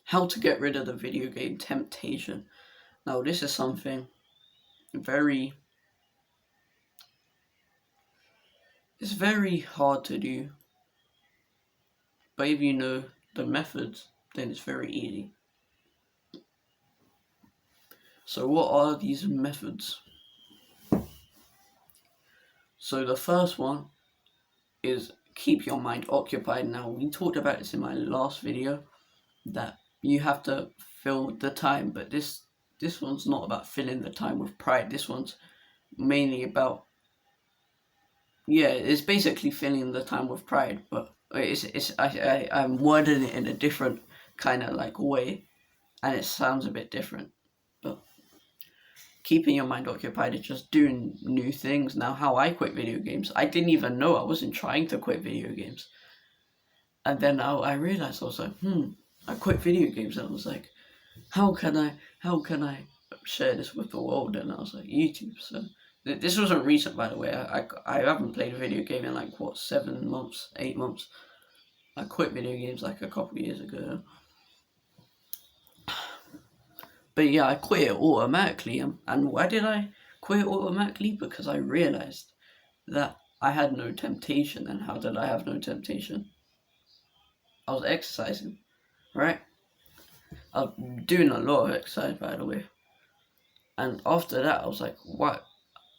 How to get rid of the video game temptation. Now, this is something very... It's very hard to do. But if you know the methods, then it's very easy. So what are these methods? So the first one is keep your mind occupied. Now, we talked about this in my last video, that you have to fill the time, but this one's not about filling the time with pride. This one's mainly about, it's basically filling the time with pride, but I'm wording it in a different kind of like way, and it sounds a bit different. But keeping your mind occupied is just doing new things. Now, how I quit video games, I didn't even know I wasn't trying to quit video games, and then I realized, I was like, I quit video games, and I was like, how can I share this with the world? And I was like, YouTube. So this wasn't recent, by the way. I haven't played a video game in like 7 months, 8 months. I quit video games like a couple of years ago. But yeah, I quit it automatically. And why did I quit it automatically? Because I realized that I had no temptation. And how did I have no temptation? I was exercising, right? I was doing a lot of exercise, by the way. And after that, I was like, what?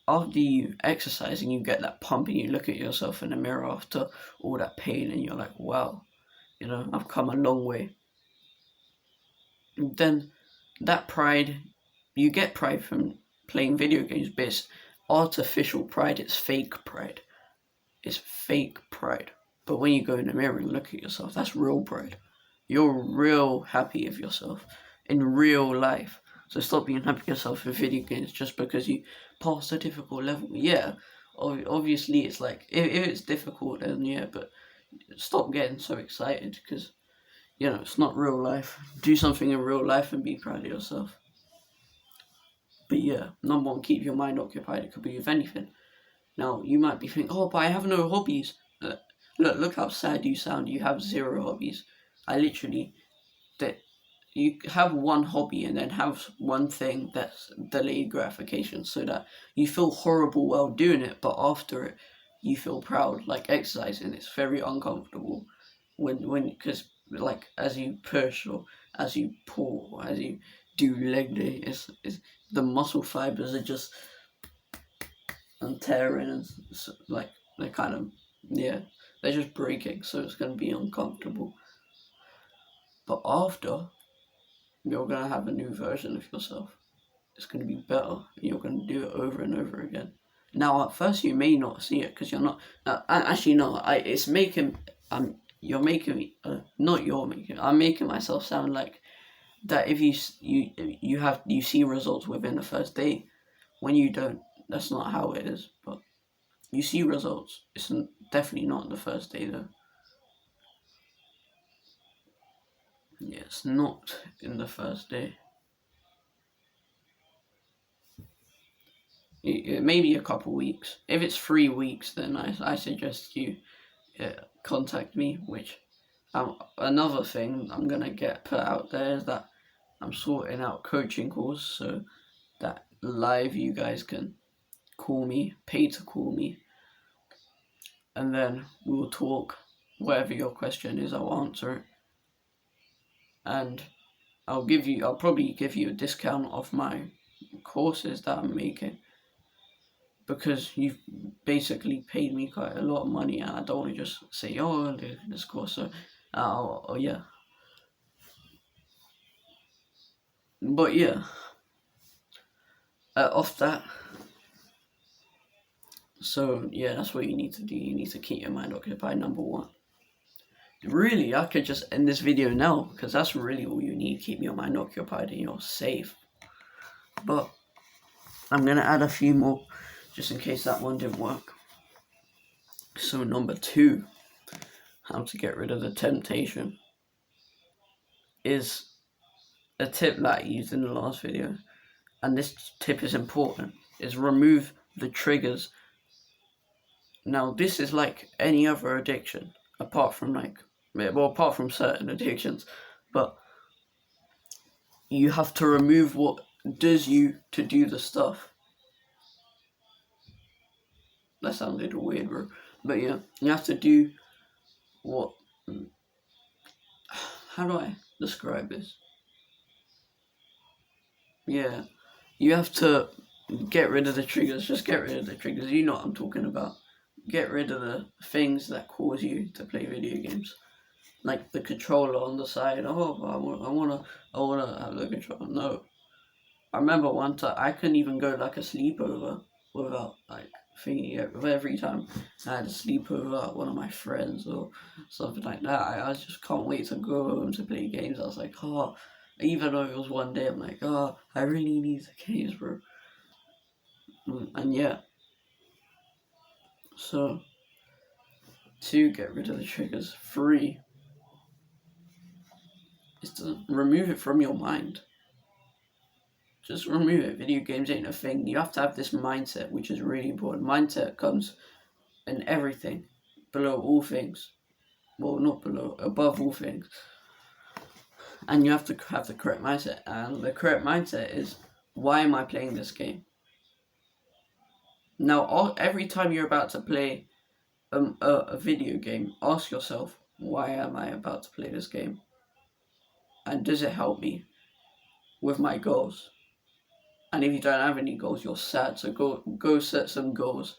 After you exercise and you get that pump and you look at yourself in the mirror after all that pain and you're like, wow, I've come a long way. And then that pride, you get pride from playing video games, but it's artificial pride, it's fake pride. It's fake pride. But when you go in the mirror and look at yourself, that's real pride. You're real happy with yourself in real life. So stop being happy with yourself in video games just because you passed a difficult level. Yeah, obviously it's like, if it's difficult, then yeah, but stop getting so excited because, it's not real life. Do something in real life and be proud of yourself. But yeah, number one, keep your mind occupied. It could be with anything. Now, you might be thinking, oh, but I have no hobbies. Look how sad you sound. You have 0 hobbies. You have one hobby and then have one thing that's delayed gratification, so that you feel horrible while doing it, but after it you feel proud. Like exercising, it's very uncomfortable because like as you push or as you pull or as you do leg day, it's the muscle fibers are just tearing and like they're kind of they're just breaking, so it's going to be uncomfortable. But after, you're going to have a new version of yourself. It's going to be better. You're going to do it over and over again. Now, at first, you may not see it because you're not. Actually, no. It's making. You're making me. Not you're making. I'm making myself sound like that. If you see results within the first day, when you don't, that's not how it is. But you see results. It's definitely not the first day though. Yeah, it's not in the first day. Maybe a couple weeks. If it's 3 weeks, then I suggest you contact me. Which another thing I'm gonna get put out there is that I'm sorting out coaching calls, so that live you guys can call me, pay to call me, and then we will talk. Whatever your question is, I'll answer it, and I'll probably give you a discount off my courses that I'm making, because you've basically paid me quite a lot of money, and I don't want to just say, oh, this course. So, yeah. But yeah, off that. So yeah, that's what you need to do. You need to keep your mind occupied, number one. Really, I could just end this video now, because that's really all you need. Keep your mind occupied and you're safe. But I'm going to add a few more, just in case that one didn't work. So number 2, how to get rid of the temptation, is a tip that I used in the last video. And this tip is important, is remove the triggers. Now, this is like any other addiction, apart from certain addictions, but you have to remove what does you to do the stuff. That sounds a little weird, bro. But yeah, you have to do what... How do I describe this? Yeah, you have to get rid of the triggers. Just get rid of the triggers. You know what I'm talking about. Get rid of the things that cause you to play video games. Like the controller on the side. Oh, I wanna have the controller. No. I remember one time I couldn't even go like a sleepover without like thinking every time I had a sleepover at one of my friends or something like that. I just can't wait to go home to play games. I was like, oh, even though it was one day, I'm like, oh, I really need the games, bro. And yeah, so to get rid of the triggers, 3 is to remove it from your mind. Just remove it. Video games ain't a thing. You have to have this mindset, which is really important. Mindset comes in everything, below all things. Well, not below, above all things. And you have to have the correct mindset. And the correct mindset is, why am I playing this game? Now, every time you're about to play a video game, ask yourself, why am I about to play this game? And does it help me with my goals? And if you don't have any goals, you're sad. So go set some goals.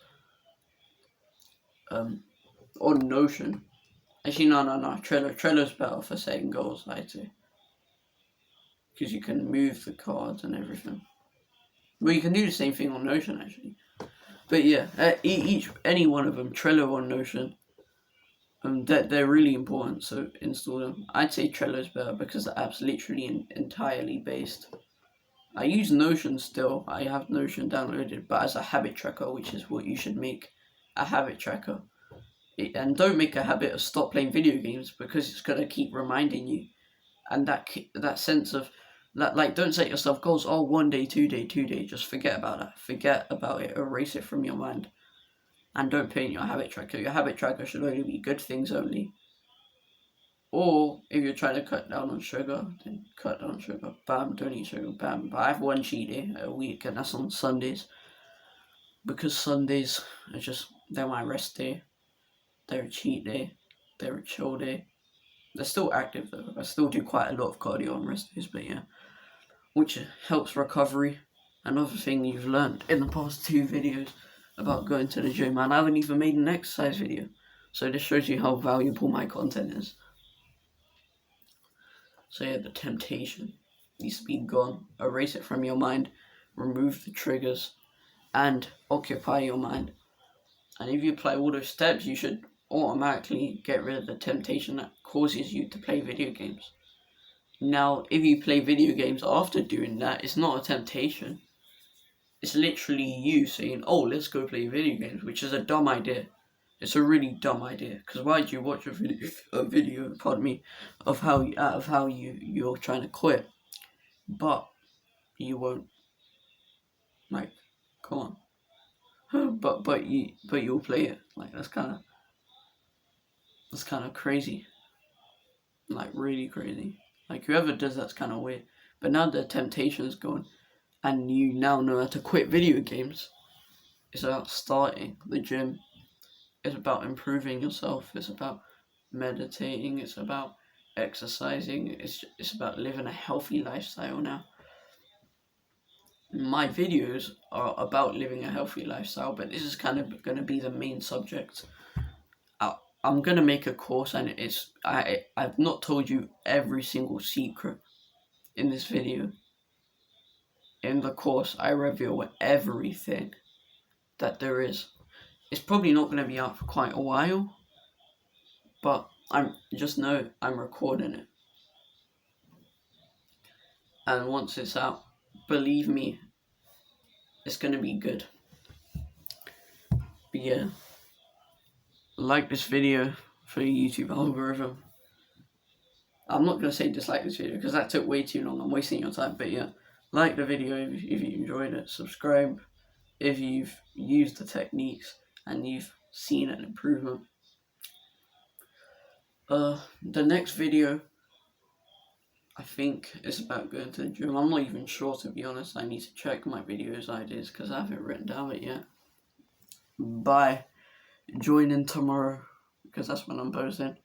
On Notion. Actually, no. Trello's better for setting goals, I'd say. Because you can move the cards and everything. Well, you can do the same thing on Notion, actually. But yeah, any one of them, Trello or Notion, they're really important, so install them. I'd say Trello's better because the app's literally entirely based. I use Notion still. I have Notion downloaded, but as a habit tracker, which is what you should make, a habit tracker. And don't make a habit of stop playing video games because it's going to keep reminding you. And that sense of, like, don't set yourself goals, oh, 1 day, 2 day, 2 day, just forget about that. Forget about it, erase it from your mind. And don't put in your habit tracker. Your habit tracker should only be good things only. Or if you're trying to cut down on sugar, then cut down on sugar. Bam, don't eat sugar, bam. But I have one cheat day a week, and that's on Sundays. Because Sundays are they're my rest day. They're a cheat day. They're a chill day. They're still active though. I still do quite a lot of cardio on rest days, but yeah. Which helps recovery. Another thing you've learned in the past 2 videos about going to the gym, and I haven't even made an exercise video. So this shows you how valuable my content is. So yeah, the temptation needs to be gone. Erase it from your mind. Remove the triggers. And occupy your mind. And if you apply all those steps, you should automatically get rid of the temptation that causes you to play video games. Now, if you play video games after doing that, it's not a temptation. It's literally you saying, oh, let's go play video games, which is a dumb idea. It's a really dumb idea. Because why do you watch a video, of how you're trying to quit, but you won't? Like, come on. but you'll play it. Like, that's kind of crazy. Like, really crazy. Like, whoever does that's kind of weird. But now the temptation's gone, and you now know how to quit video games. It's about starting the gym. It's about improving yourself. It's about meditating. It's about exercising. It's about living a healthy lifestyle now. My videos are about living a healthy lifestyle, but this is kind of going to be the main subject. I'm going to make a course, and I've not told you every single secret in this video. In the course, I reveal everything that there is. It's probably not going to be out for quite a while, but I'm recording it. And once it's out, believe me, it's going to be good. But yeah, like this video for the YouTube algorithm. I'm not going to say dislike this video because that took way too long. I'm wasting your time. But yeah, like the video if you enjoyed it. Subscribe if you've used the techniques and you've seen an improvement. The next video, I think it's about going to the gym. I'm not even sure, to be honest. I need to check my videos ideas because I haven't written down it yet. Bye. Join in tomorrow because that's when I'm posting.